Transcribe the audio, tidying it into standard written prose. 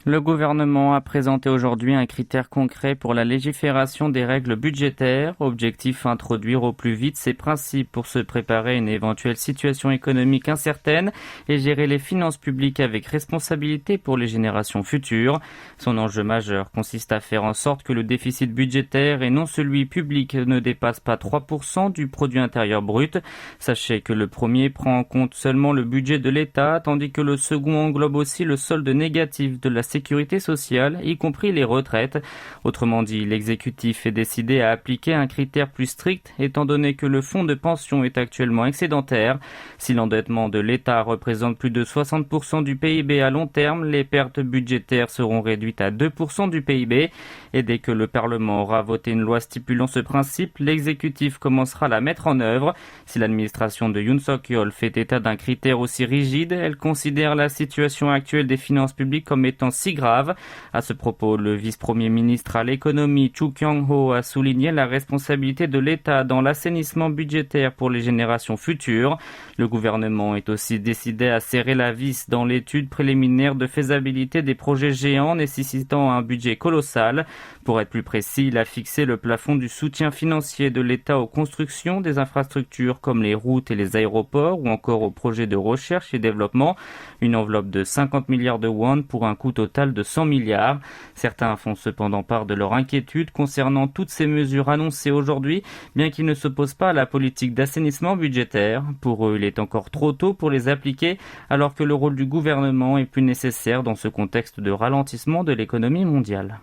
Le gouvernement a présenté aujourd'hui un critère concret pour la légifération des règles budgétaires. Objectif, introduire au plus vite ces principes pour se préparer à une éventuelle situation économique incertaine et gérer les finances publiques avec responsabilité pour les générations futures. Son enjeu majeur consiste à faire en sorte que le déficit budgétaire et non celui public ne dépasse pas 3% du produit intérieur brut. Sachez que le premier prend en compte seulement le budget de l'État, tandis que le second englobe aussi le solde négatif de la sécurité sociale, y compris les retraites. Autrement dit, l'exécutif est décidé à appliquer un critère plus strict, étant donné que le fonds de pension est actuellement excédentaire. Si l'endettement de l'État représente plus de 60% du PIB à long terme, les pertes budgétaires seront réduites à 2% du PIB. Et dès que le Parlement aura voté une loi stipulant ce principe, l'exécutif commencera à la mettre en œuvre. Si l'administration de Yoon Suk-yeol fait état d'un critère aussi rigide, elle considère la situation actuelle des finances publiques comme étant si grave. À ce propos, le vice-premier ministre à l'économie Chu Kyung-ho a souligné la responsabilité de l'État dans l'assainissement budgétaire pour les générations futures. Le gouvernement est aussi décidé à serrer la vis dans l'étude préliminaire de faisabilité des projets géants nécessitant un budget colossal. Pour être plus précis, il a fixé le plafond du soutien financier de l'État aux constructions des infrastructures comme les routes et les aéroports ou encore aux projets de recherche et développement. Une enveloppe de 50 milliards de won pour un coût total de 100 milliards. Certains font cependant part de leur inquiétude concernant toutes ces mesures annoncées aujourd'hui, bien qu'ils ne s'opposent pas à la politique d'assainissement budgétaire. Pour eux, il est encore trop tôt pour les appliquer, alors que le rôle du gouvernement est plus nécessaire dans ce contexte de ralentissement de l'économie mondiale.